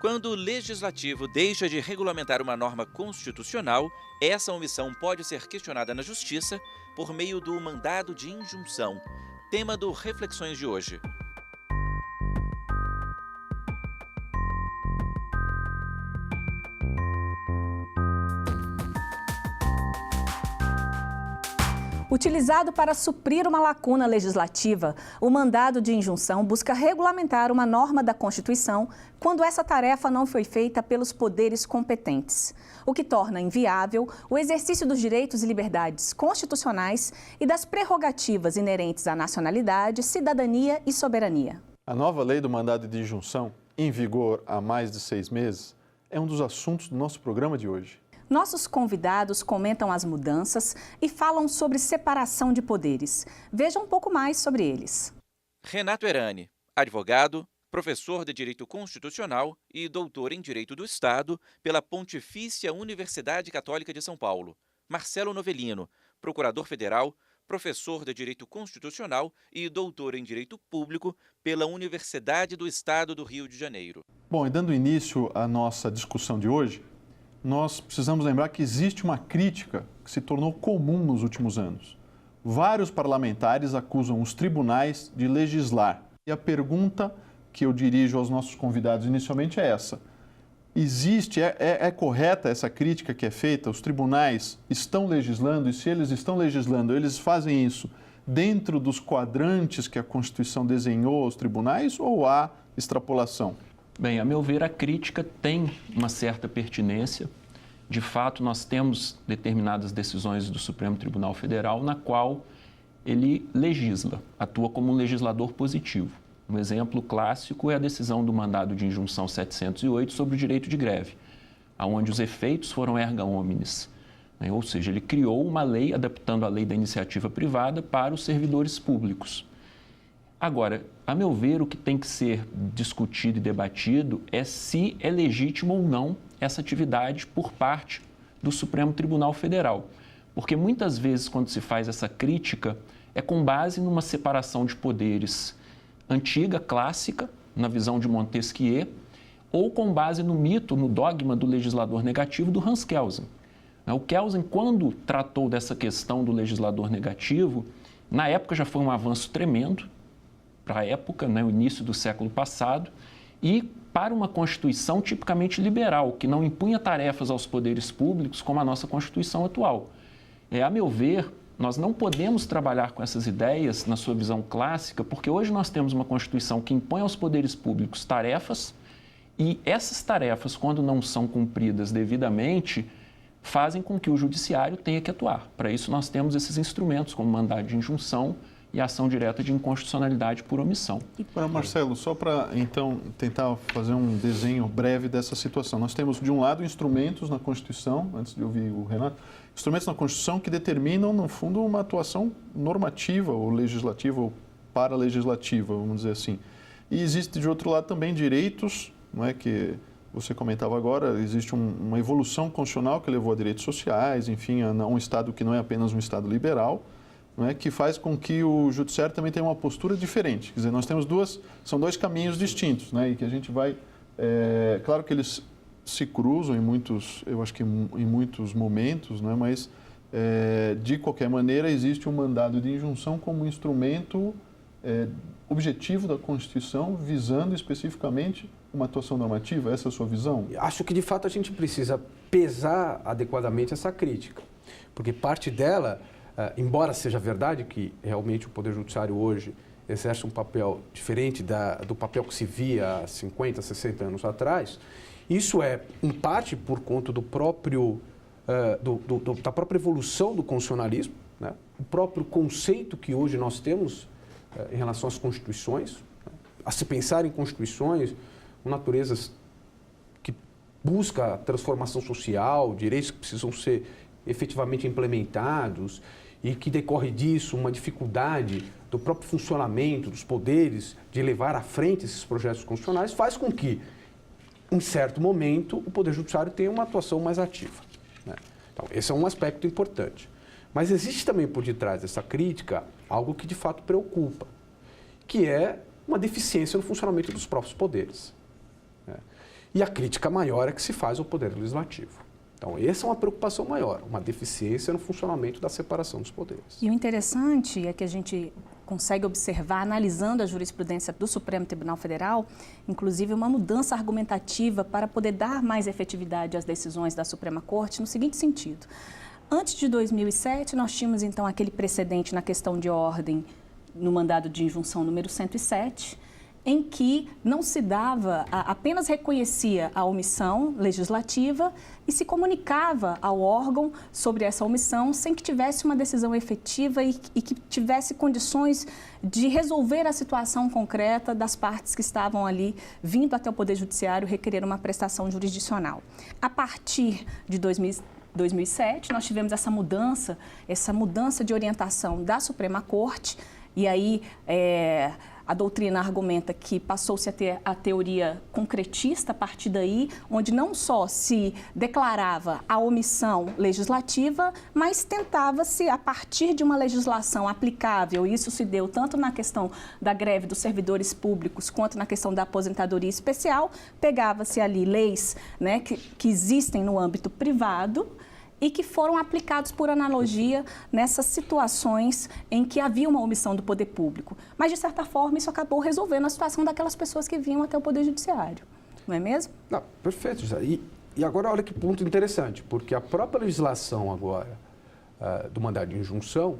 Quando o legislativo deixa de regulamentar uma norma constitucional, essa omissão pode ser questionada na Justiça por meio do mandado de injunção, tema do Reflexões de hoje. Utilizado para suprir uma lacuna legislativa, o mandado de injunção busca regulamentar uma norma da Constituição quando essa tarefa não foi feita pelos poderes competentes, o que torna inviável o exercício dos direitos e liberdades constitucionais e das prerrogativas inerentes à nacionalidade, cidadania e soberania. A nova lei do mandado de injunção, em vigor há mais de 6 meses, é um dos assuntos do nosso programa de hoje. Nossos convidados comentam as mudanças e falam sobre separação de poderes. Veja um pouco mais sobre eles. Renato Erani, advogado, professor de Direito Constitucional e doutor em Direito do Estado pela Pontifícia Universidade Católica de São Paulo. Marcelo Novellino, procurador federal, professor de Direito Constitucional e doutor em Direito Público pela Universidade do Estado do Rio de Janeiro. Bom, e dando início à nossa discussão de hoje, nós precisamos lembrar que existe uma crítica que se tornou comum nos últimos anos. Vários parlamentares acusam os tribunais de legislar. E a pergunta que eu dirijo aos nossos convidados inicialmente é essa. É correta essa crítica que é feita? Os tribunais estão legislando e se eles estão legislando, eles fazem isso dentro dos quadrantes que a Constituição desenhou aos tribunais ou há extrapolação? Bem, a meu ver, a crítica tem uma certa pertinência. De fato, nós temos determinadas decisões do Supremo Tribunal Federal na qual ele legisla, atua como um legislador positivo. Um exemplo clássico é a decisão do mandado de injunção 708 sobre o direito de greve, onde os efeitos foram erga omnes, né? Ou seja, ele criou uma lei adaptando a lei da iniciativa privada para os servidores públicos. Agora, a meu ver, o que tem que ser discutido e debatido é se é legítimo ou não essa atividade por parte do Supremo Tribunal Federal. Porque muitas vezes, quando se faz essa crítica, é com base numa separação de poderes antiga, clássica, na visão de Montesquieu, ou com base no mito, no dogma do legislador negativo do Hans Kelsen. O Kelsen, quando tratou dessa questão do legislador negativo, na época já foi um avanço tremendo, para a época, né, o início do século passado, e para uma Constituição tipicamente liberal, que não impunha tarefas aos poderes públicos como a nossa Constituição atual. A meu ver, nós não podemos trabalhar com essas ideias na sua visão clássica, porque hoje nós temos uma Constituição que impõe aos poderes públicos tarefas, e essas tarefas, quando não são cumpridas devidamente, fazem com que o Judiciário tenha que atuar. Para isso, nós temos esses instrumentos, como mandado de injunção, e ação direta de inconstitucionalidade por omissão. Marcelo, só para então tentar fazer um desenho breve dessa situação. Nós temos, de um lado, instrumentos na Constituição, antes de ouvir o Renato, instrumentos na Constituição que determinam, no fundo, uma atuação normativa ou legislativa ou paralegislativa, vamos dizer assim. E existe, de outro lado, também direitos, não é, que você comentava agora, existe uma evolução constitucional que levou a direitos sociais, enfim, a um Estado que não é apenas um Estado liberal, né, que faz com que o judiciário também tenha uma postura diferente. Quer dizer, nós temos são dois caminhos distintos, né, e que a gente vai, claro que eles se cruzam eu acho que em muitos momentos, né, mas de qualquer maneira existe um mandado de injunção como instrumento objetivo da Constituição, visando especificamente uma atuação normativa. Essa é a sua visão? Acho que de fato a gente precisa pesar adequadamente essa crítica, porque parte dela, embora seja verdade que realmente o Poder Judiciário hoje exerce um papel diferente do papel que se via há 50, 60 anos atrás, isso é, em parte, por conta da própria evolução do constitucionalismo, né? O próprio conceito que hoje nós temos em relação às constituições, né? A se pensar em constituições com naturezas que busca transformação social, direitos que precisam ser efetivamente implementados, e que decorre disso uma dificuldade do próprio funcionamento dos poderes de levar à frente esses projetos constitucionais, faz com que, em certo momento, o Poder Judiciário tenha uma atuação mais ativa, né? Então, esse é um aspecto importante. Mas existe também por detrás dessa crítica algo que de fato preocupa, que é uma deficiência no funcionamento dos próprios poderes, né? E a crítica maior é que se faz ao Poder Legislativo. Então, essa é uma preocupação maior, uma deficiência no funcionamento da separação dos poderes. E o interessante é que a gente consegue observar, analisando a jurisprudência do Supremo Tribunal Federal, inclusive uma mudança argumentativa para poder dar mais efetividade às decisões da Suprema Corte, no seguinte sentido. Antes de 2007, nós tínhamos, então, aquele precedente na questão de ordem no mandado de injunção número 107, em que não se dava, apenas reconhecia a omissão legislativa e se comunicava ao órgão sobre essa omissão sem que tivesse uma decisão efetiva e que tivesse condições de resolver a situação concreta das partes que estavam ali vindo até o Poder Judiciário requerer uma prestação jurisdicional. A partir de 2007, nós tivemos essa mudança de orientação da Suprema Corte, e aí a doutrina argumenta que passou-se a ter a teoria concretista a partir daí, onde não só se declarava a omissão legislativa, mas tentava-se, a partir de uma legislação aplicável, isso se deu tanto na questão da greve dos servidores públicos quanto na questão da aposentadoria especial, pegava-se ali leis, né, que existem no âmbito privado, e que foram aplicados por analogia nessas situações em que havia uma omissão do poder público. Mas, de certa forma, isso acabou resolvendo a situação daquelas pessoas que vinham até o Poder Judiciário. Não é mesmo? Não, perfeito, José. E agora, olha que ponto interessante, porque a própria legislação agora do mandado de injunção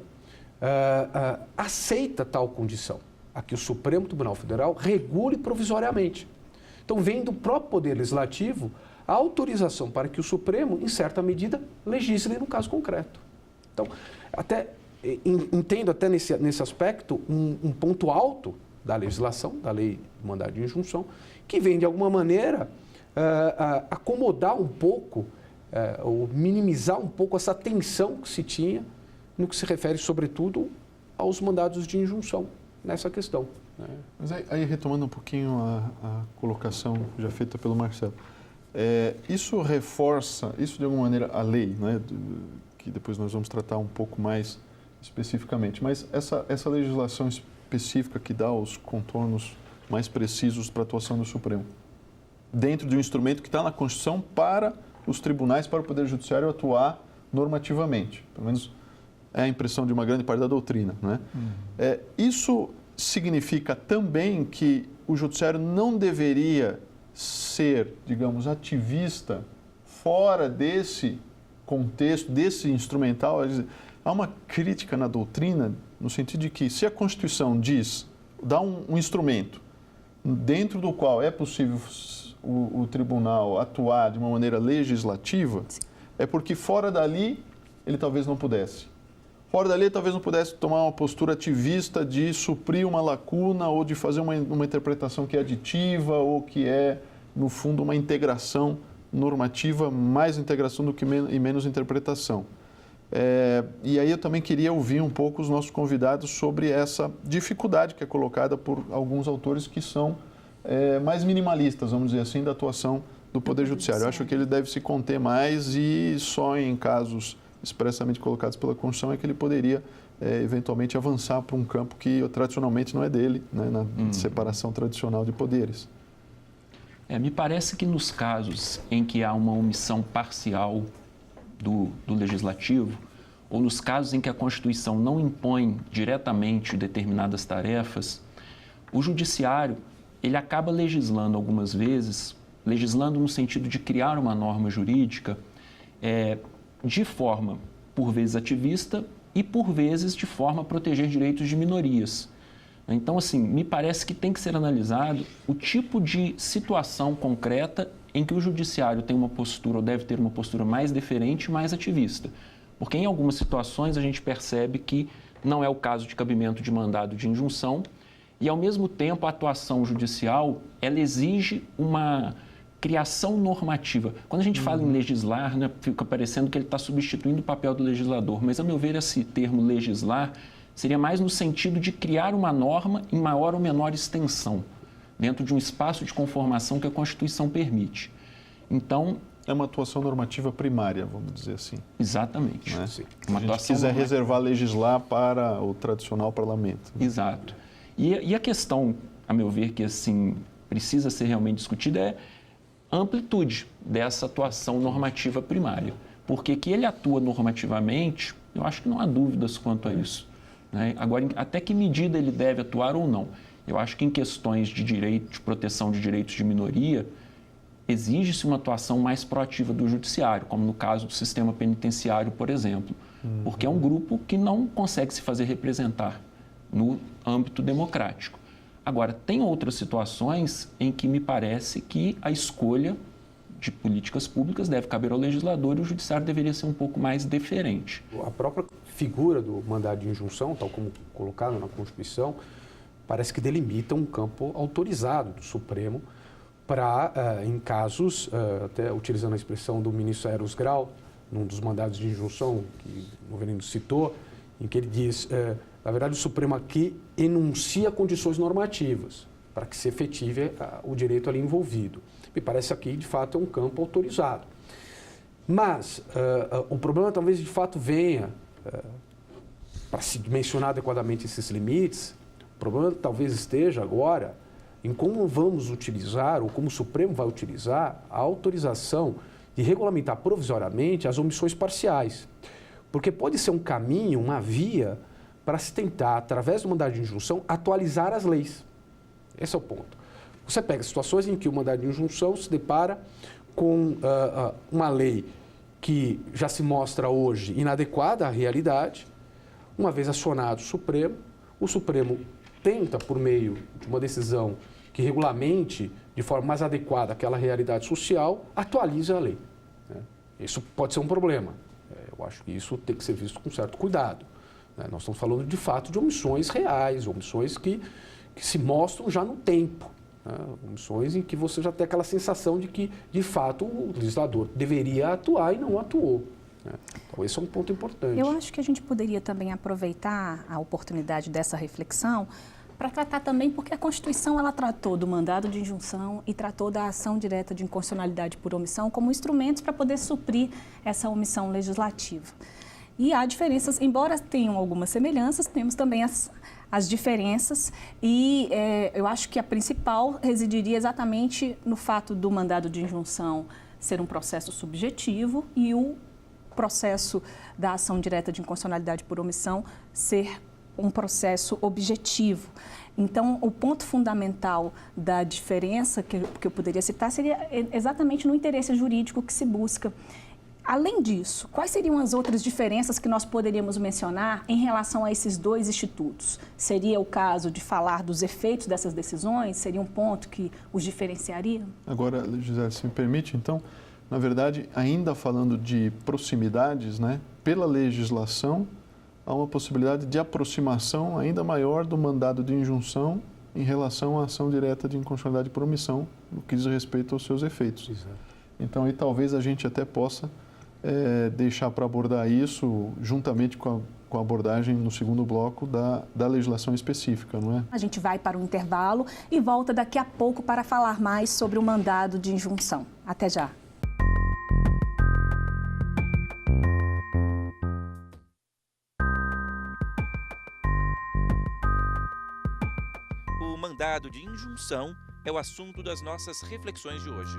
aceita tal condição, a que o Supremo Tribunal Federal regule provisoriamente. Então, vem do próprio Poder Legislativo a autorização para que o Supremo, em certa medida, legisle no caso concreto. Então, até entendo até nesse aspecto um ponto alto da legislação, da lei do mandado de injunção, que vem, de alguma maneira, acomodar um pouco, ou minimizar um pouco essa tensão que se tinha no que se refere, sobretudo, aos mandados de injunção nessa questão. Mas aí retomando um pouquinho a colocação já feita pelo Marcelo, isso reforça, isso de alguma maneira, a lei, né, que depois nós vamos tratar um pouco mais especificamente, mas essa legislação específica que dá os contornos mais precisos para a atuação do Supremo, dentro de um instrumento que está na Constituição para os tribunais, para o Poder Judiciário atuar normativamente, pelo menos é a impressão de uma grande parte da doutrina, né? Isso significa também que o Judiciário não deveria ser, digamos, ativista fora desse contexto, desse instrumental. Há uma crítica na doutrina no sentido de que se a Constituição dá um instrumento dentro do qual é possível o tribunal atuar de uma maneira legislativa, é porque fora dali ele talvez não pudesse. Fora dali, talvez não pudesse tomar uma postura ativista de suprir uma lacuna ou de fazer uma interpretação que é aditiva ou que é, no fundo, uma integração normativa, mais integração do que e menos interpretação. E aí eu também queria ouvir um pouco os nossos convidados sobre essa dificuldade que é colocada por alguns autores que são mais minimalistas, vamos dizer assim, da atuação do Poder Judiciário. Eu acho que ele deve se conter mais e só em casos expressamente colocados pela Constituição é que ele poderia eventualmente avançar para um campo que tradicionalmente não é dele, né, na separação tradicional de poderes. Me parece que nos casos em que há uma omissão parcial do Legislativo, ou nos casos em que a Constituição não impõe diretamente determinadas tarefas, o Judiciário ele acaba legislando algumas vezes, legislando no sentido de criar uma norma jurídica de forma, por vezes, ativista e, por vezes, de forma a proteger direitos de minorias. Então, assim, me parece que tem que ser analisado o tipo de situação concreta em que o Judiciário tem uma postura, ou deve ter uma postura mais deferente e mais ativista. Porque, em algumas situações, a gente percebe que não é o caso de cabimento de mandado de injunção e, ao mesmo tempo, a atuação judicial, ela exige uma criação normativa. Quando a gente fala em legislar, né, fica parecendo que ele está substituindo o papel do legislador, mas, a meu ver, esse termo legislar seria mais no sentido de criar uma norma em maior ou menor extensão, dentro de um espaço de conformação que a Constituição permite. Então, é uma atuação normativa primária, vamos dizer assim. Exatamente. Né? Sim. Se a gente quiser reservar legislar para o tradicional parlamento. Né? Exato. E a questão, a meu ver, que assim precisa ser realmente discutida é a amplitude dessa atuação normativa primária. Porque que ele atua normativamente, eu acho que não há dúvidas quanto a isso, né? Agora, até que medida ele deve atuar ou não? Eu acho que em questões de direito, de proteção de direitos de minoria, exige-se uma atuação mais proativa do judiciário, como no caso do sistema penitenciário, por exemplo, porque é um grupo que não consegue se fazer representar no âmbito democrático. Agora, tem outras situações em que me parece que a escolha de políticas públicas deve caber ao legislador e o judiciário deveria ser um pouco mais deferente. A própria figura do mandado de injunção, tal como colocado na Constituição, parece que delimita um campo autorizado do Supremo para, em casos, até utilizando a expressão do ministro Eros Grau, num dos mandados de injunção que o Novelino citou, em que ele diz, na verdade, o Supremo aqui enuncia condições normativas para que se efetive o direito ali envolvido. Me parece aqui, de fato, é um campo autorizado. Mas o problema talvez, de fato, venha, para se dimensionar adequadamente esses limites, o problema talvez esteja agora em como vamos utilizar, ou como o Supremo vai utilizar, a autorização de regulamentar provisoriamente as omissões parciais. Porque pode ser um caminho, uma via, para se tentar, através do mandado de injunção, atualizar as leis. Esse é o ponto. Você pega situações em que o mandado de injunção se depara com uma lei que já se mostra hoje inadequada à realidade. Uma vez acionado o Supremo tenta, por meio de uma decisão que regulamente de forma mais adequada àquela realidade social, atualiza a lei, né? Isso pode ser um problema. Eu acho que isso tem que ser visto com certo cuidado, né? Nós estamos falando, de fato, de omissões reais, omissões que se mostram já no tempo, né? Omissões em que você já tem aquela sensação de que, de fato, o legislador deveria atuar e não atuou, né? Então, esse é um ponto importante. Eu acho que a gente poderia também aproveitar a oportunidade dessa reflexão para tratar também, porque a Constituição ela tratou do mandado de injunção e tratou da ação direta de inconstitucionalidade por omissão como instrumentos para poder suprir essa omissão legislativa. E há diferenças, embora tenham algumas semelhanças, temos também as diferenças e eu acho que a principal residiria exatamente no fato do mandado de injunção ser um processo subjetivo e o processo da ação direta de inconstitucionalidade por omissão ser um processo objetivo. Então, o ponto fundamental da diferença que eu poderia citar seria exatamente no interesse jurídico que se busca. Além disso, quais seriam as outras diferenças que nós poderíamos mencionar em relação a esses dois institutos? Seria o caso de falar dos efeitos dessas decisões? Seria um ponto que os diferenciaria? Agora, Gisele, se me permite, então, na verdade, ainda falando de proximidades, né, pela legislação, há uma possibilidade de aproximação ainda maior do mandado de injunção em relação à ação direta de inconstitucionalidade por omissão, no que diz respeito aos seus efeitos. Exato. Então, aí talvez a gente até possa deixar para abordar isso juntamente com a abordagem no segundo bloco da legislação específica, não é? A gente vai para um intervalo e volta daqui a pouco para falar mais sobre o mandado de injunção. Até já. O mandado de injunção é o assunto das nossas reflexões de hoje.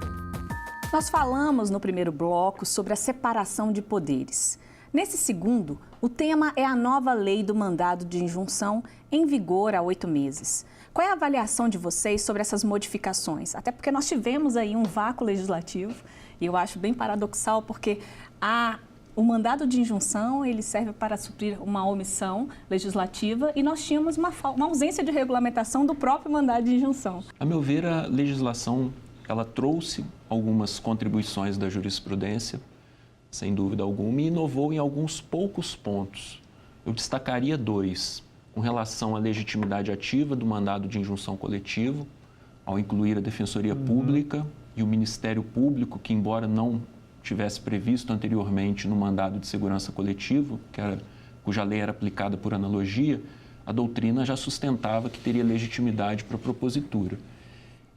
Nós falamos no primeiro bloco sobre a separação de poderes. Nesse segundo, o tema é a nova lei do mandado de injunção em vigor há 8 meses. Qual é a avaliação de vocês sobre essas modificações? Até porque nós tivemos aí um vácuo legislativo e eu acho bem paradoxal porque o mandado de injunção ele serve para suprir uma omissão legislativa e nós tínhamos uma ausência de regulamentação do próprio mandado de injunção. A meu ver, a legislação ela trouxe algumas contribuições da jurisprudência, sem dúvida alguma, e inovou em alguns poucos pontos. Eu destacaria 2, com relação à legitimidade ativa do mandado de injunção coletivo, ao incluir a Defensoria Pública e o Ministério Público, que embora não tivesse previsto anteriormente no mandado de segurança coletivo, cuja lei era aplicada por analogia, a doutrina já sustentava que teria legitimidade para a propositura.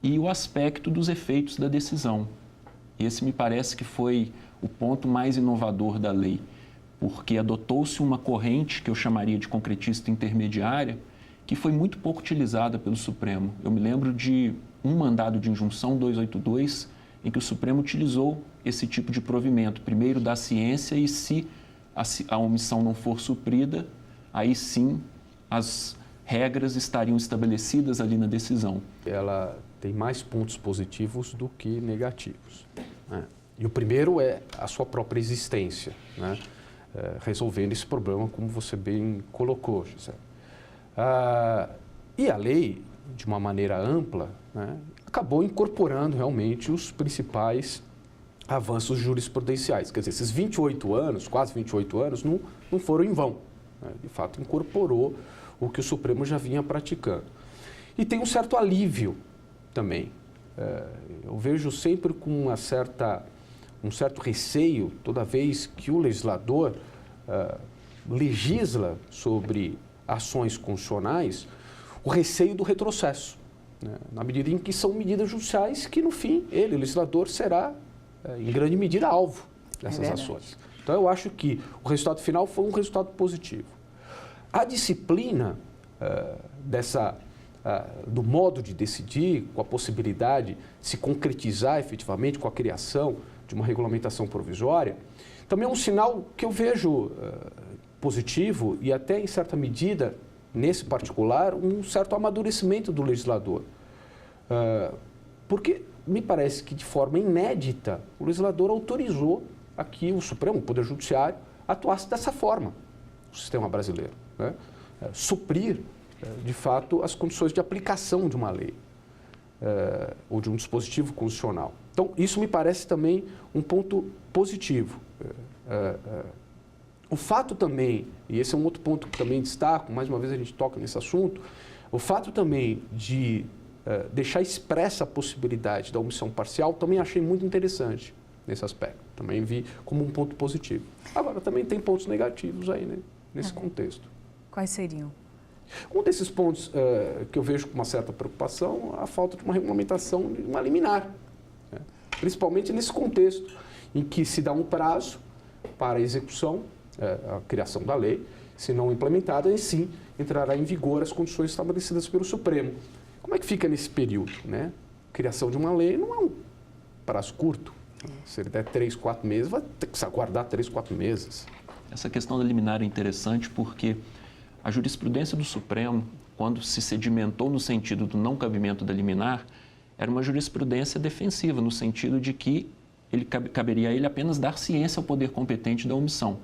E o aspecto dos efeitos da decisão. Esse me parece que foi o ponto mais inovador da lei, porque adotou-se uma corrente que eu chamaria de concretista intermediária, que foi muito pouco utilizada pelo Supremo. Eu me lembro de um mandado de injunção 282, em que o Supremo utilizou esse tipo de provimento, primeiro da ciência, e se a omissão não for suprida, aí sim as regras estariam estabelecidas ali na decisão. Ela tem mais pontos positivos do que negativos, né? E o primeiro é a sua própria existência, né? Resolvendo esse problema, como você bem colocou, Gisele. E a lei, de uma maneira ampla, né, acabou incorporando realmente os principais avanços jurisprudenciais. Quer dizer, esses 28 anos, quase 28 anos, não foram em vão, né? De fato, incorporou o que o Supremo já vinha praticando. E tem um certo alívio também. Eu vejo sempre com um certo receio, toda vez que o legislador legisla sobre ações constitucionais, o receio do retrocesso, né? Na medida em que são medidas judiciais que, no fim, ele, o legislador, será, em grande medida, alvo dessas ações. Então, eu acho que o resultado final foi um resultado positivo. A disciplina do modo de decidir, com a possibilidade de se concretizar efetivamente com a criação de uma regulamentação provisória, também é um sinal que eu vejo positivo e até, em certa medida, nesse particular, um certo amadurecimento do legislador. Porque me parece que, de forma inédita, o legislador autorizou a que o Supremo, o Poder Judiciário, atuasse dessa forma, o sistema brasileiro, né? Suprir, de fato, as condições de aplicação de uma lei ou de um dispositivo constitucional. Então, isso me parece também um ponto positivo. O fato também, e esse é um outro ponto que também destaco, mais uma vez a gente toca nesse assunto, o fato também de deixar expressa a possibilidade da omissão parcial, também achei muito interessante nesse aspecto. Também vi como um ponto positivo. Agora, também tem pontos negativos aí, né, nesse contexto. Quais seriam? Um desses pontos que eu vejo com uma certa preocupação é a falta de uma regulamentação de uma liminar, né? Principalmente nesse contexto em que se dá um prazo para a execução, a criação da lei, se não implementada, e sim entrará em vigor as condições estabelecidas pelo Supremo. Como é que fica nesse período, né? Criação de uma lei não é um prazo curto. Se ele der 3, 4 meses, vai ter que se aguardar 3, 4 meses. Essa questão da liminar é interessante porque a jurisprudência do Supremo, quando se sedimentou no sentido do não cabimento da liminar, era uma jurisprudência defensiva, no sentido de que caberia a ele apenas dar ciência ao poder competente da omissão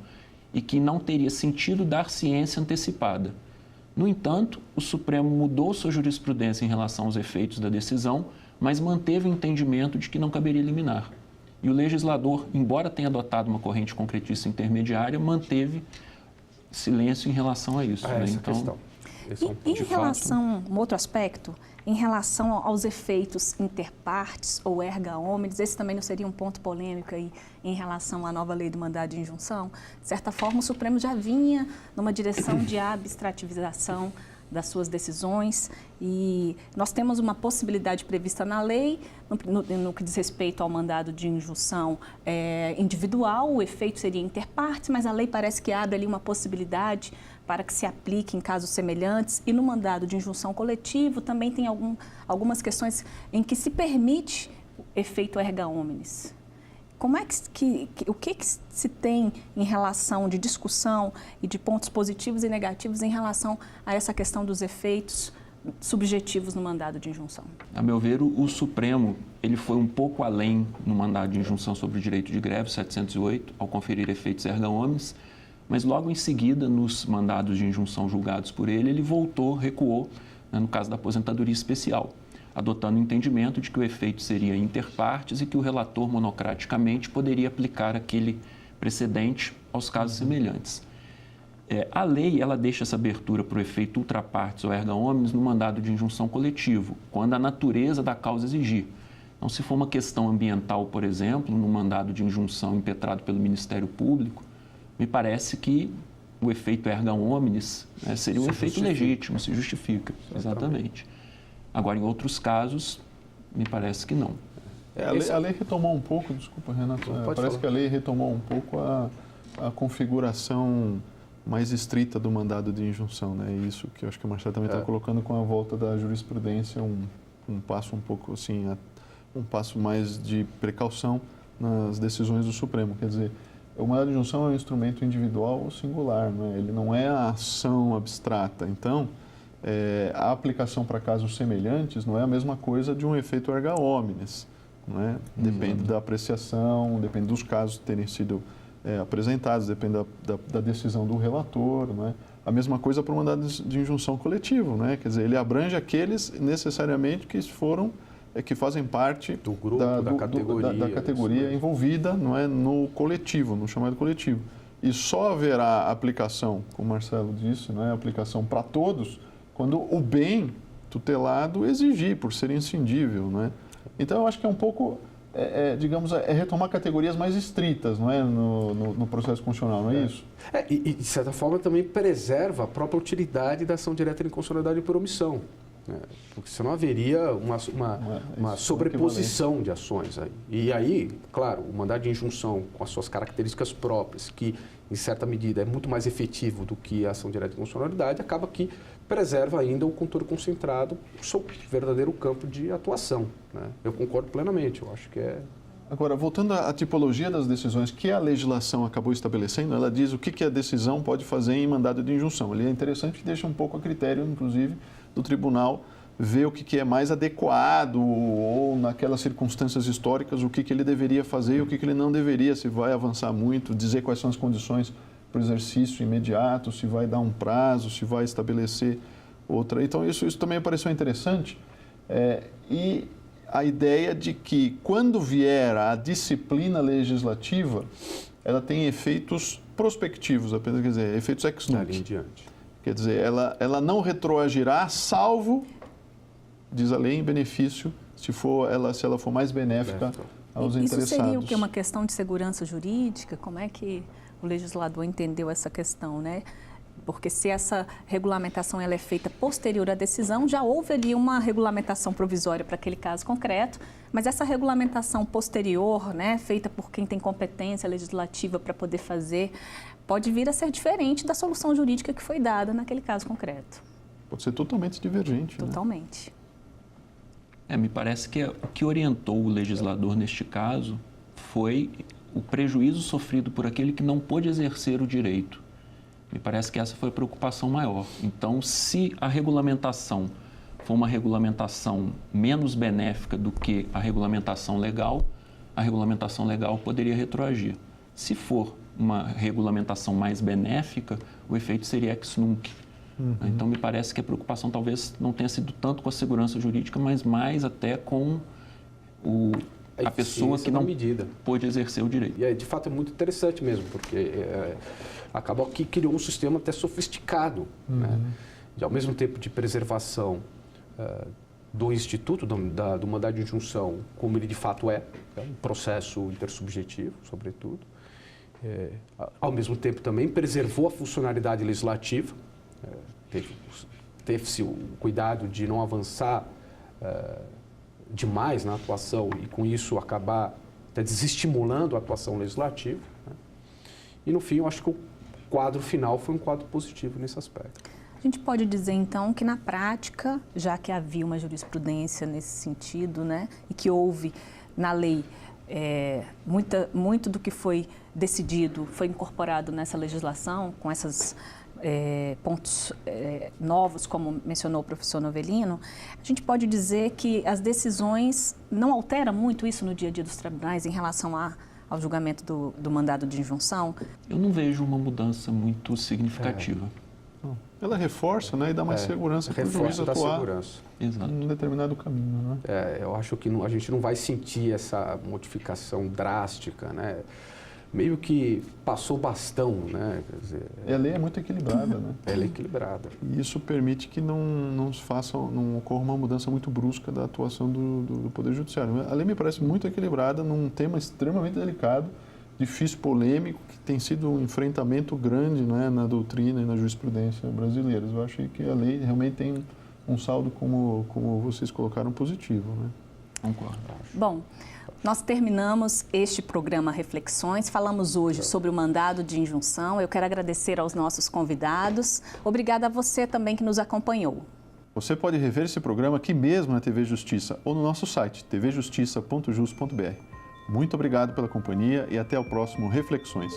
e que não teria sentido dar ciência antecipada. No entanto, o Supremo mudou sua jurisprudência em relação aos efeitos da decisão, mas manteve o entendimento de que não caberia liminar. E o legislador, embora tenha adotado uma corrente concretista intermediária, manteve silêncio em relação a isso. Né? Então, questão. Em relação, um outro aspecto, em relação aos efeitos interpartes ou erga omnes, esse também não seria um ponto polêmico aí em relação à nova lei do mandado de injunção? De certa forma, o Supremo já vinha numa direção de abstrativização das suas decisões e nós temos uma possibilidade prevista na lei no que diz respeito ao mandado de injunção individual, o efeito seria interpartes, mas a lei parece que abre ali uma possibilidade para que se aplique em casos semelhantes e no mandado de injunção coletivo também tem algumas questões em que se permite o efeito erga omnes. Como é o que se tem em relação de discussão e de pontos positivos e negativos em relação a essa questão dos efeitos subjetivos no mandado de injunção? A meu ver, o Supremo ele foi um pouco além no mandado de injunção sobre o direito de greve, 708, ao conferir efeitos erga omnes, mas logo em seguida, nos mandados de injunção julgados por ele voltou, recuou, né, no caso da aposentadoria especial, adotando o entendimento de que o efeito seria interpartes e que o relator monocraticamente poderia aplicar aquele precedente aos casos semelhantes. A lei ela deixa essa abertura para o efeito ultrapartes ou erga omnes no mandado de injunção coletivo, quando a natureza da causa exigir. Então, se for uma questão ambiental, por exemplo, no mandado de injunção impetrado pelo Ministério Público, me parece que o efeito erga omnes, né, seria um efeito legítimo, se justifica. Exatamente. Agora, em outros casos, me parece que não. A lei retomou um pouco, desculpa, Renato, parece que a lei retomou um pouco a configuração mais estrita do mandado de injunção, né? Isso que eu acho que o Marcelo também está colocando com a volta da jurisprudência, um passo um pouco assim um passo mais de precaução nas decisões do Supremo. Quer dizer, o mandado de injunção é um instrumento individual ou singular, né? Ele não é a ação abstrata. Então, a aplicação para casos semelhantes não é a mesma coisa de um efeito erga omnes. Né? Depende da apreciação, depende dos casos terem sido apresentados, depende da decisão do relator. Né? A mesma coisa para o mandado de injunção coletivo, né? Quer dizer, ele abrange aqueles necessariamente que fazem parte do grupo, da categoria envolvida, não é, no coletivo, no chamado coletivo. E só haverá aplicação, como o Marcelo disse, não é, aplicação para todos, quando o bem tutelado exigir, por ser inscindível. Né? Então, eu acho que é um pouco, digamos, retomar categorias mais estritas, não é, no processo constitucional, não é isso? E, de certa forma, também preserva a própria utilidade da ação direta de inconstitucionalidade por omissão. Porque senão haveria uma sobreposição de ações. E aí, claro, o mandado de injunção com as suas características próprias, que em certa medida é muito mais efetivo do que a ação direta de inconstitucionalidade, acaba que preserva ainda o controle concentrado, o seu verdadeiro campo de atuação. Né? Eu concordo plenamente, eu acho que é... Agora, voltando à tipologia das decisões que a legislação acabou estabelecendo, ela diz o que a decisão pode fazer em mandado de injunção. Ele é interessante que deixa um pouco a critério, inclusive, do tribunal ver o que é mais adequado ou, naquelas circunstâncias históricas, o que ele deveria fazer e o que ele não deveria, se vai avançar muito, dizer quais são as condições para o exercício imediato, se vai dar um prazo, se vai estabelecer outra. Então, isso também me pareceu interessante. E a ideia de que, quando vier a disciplina legislativa, ela tem efeitos prospectivos, apenas, quer dizer, efeitos ex nunc. Dali em diante. Quer dizer, ela não retroagirá, salvo, diz a lei, em benefício, se ela for mais benéfica aos interessados. Isso seria o quê? Uma questão de segurança jurídica? Como é que o legislador entendeu essa questão, né? Porque se essa regulamentação ela é feita posterior à decisão, já houve ali uma regulamentação provisória para aquele caso concreto, mas essa regulamentação posterior, né, feita por quem tem competência legislativa para poder fazer, pode vir a ser diferente da solução jurídica que foi dada naquele caso concreto. Pode ser totalmente divergente. Totalmente. Né? Me parece que o que orientou o legislador neste caso foi o prejuízo sofrido por aquele que não pôde exercer o direito. Me parece que essa foi a preocupação maior. Então, se a regulamentação for uma regulamentação menos benéfica do que a regulamentação legal poderia retroagir. Se for uma regulamentação mais benéfica, o efeito seria ex nunc. Então, me parece que a preocupação talvez não tenha sido tanto com a segurança jurídica, mas mais até com a pessoa que não pôde exercer o direito. E, de fato, é muito interessante mesmo, porque acabou que criou um sistema até sofisticado, né? Ao mesmo tempo de preservação do instituto, do mandado de injunção, como ele de fato é um processo intersubjetivo, sobretudo. Ao mesmo tempo também preservou a funcionalidade legislativa, teve-se o cuidado de não avançar demais na atuação e com isso acabar até desestimulando a atuação legislativa. Né? E no fim, eu acho que o quadro final foi um quadro positivo nesse aspecto. A gente pode dizer, então, que na prática, já que havia uma jurisprudência nesse sentido, né, e que houve na lei muito do que foi decidido, foi incorporado nessa legislação, com esses pontos novos, como mencionou o professor Novellino, a gente pode dizer que as decisões não alteram muito isso no dia a dia dos tribunais em relação ao julgamento do mandado de injunção? Eu não vejo uma mudança muito significativa. Ela reforça, né, e dá mais segurança para o juiz atuar em um determinado caminho. Né? Eu acho que a gente não vai sentir essa modificação drástica, né? Meio que passou bastão, né? Quer dizer, a lei é muito equilibrada, né? Ela é equilibrada. E isso permite que não ocorra uma mudança muito brusca da atuação do Poder Judiciário. A lei me parece muito equilibrada num tema extremamente delicado, difícil, polêmico, que tem sido um enfrentamento grande, né, na doutrina e na jurisprudência brasileiras. Eu acho que a lei realmente tem um saldo, como vocês colocaram, positivo, né? Concordo. Bom, nós terminamos este programa Reflexões. Falamos hoje sobre o mandado de injunção. Eu quero agradecer aos nossos convidados. Obrigada a você também que nos acompanhou. Você pode rever esse programa aqui mesmo na TV Justiça ou no nosso site tvjustiça.jus.br. Muito obrigado pela companhia e até o próximo Reflexões.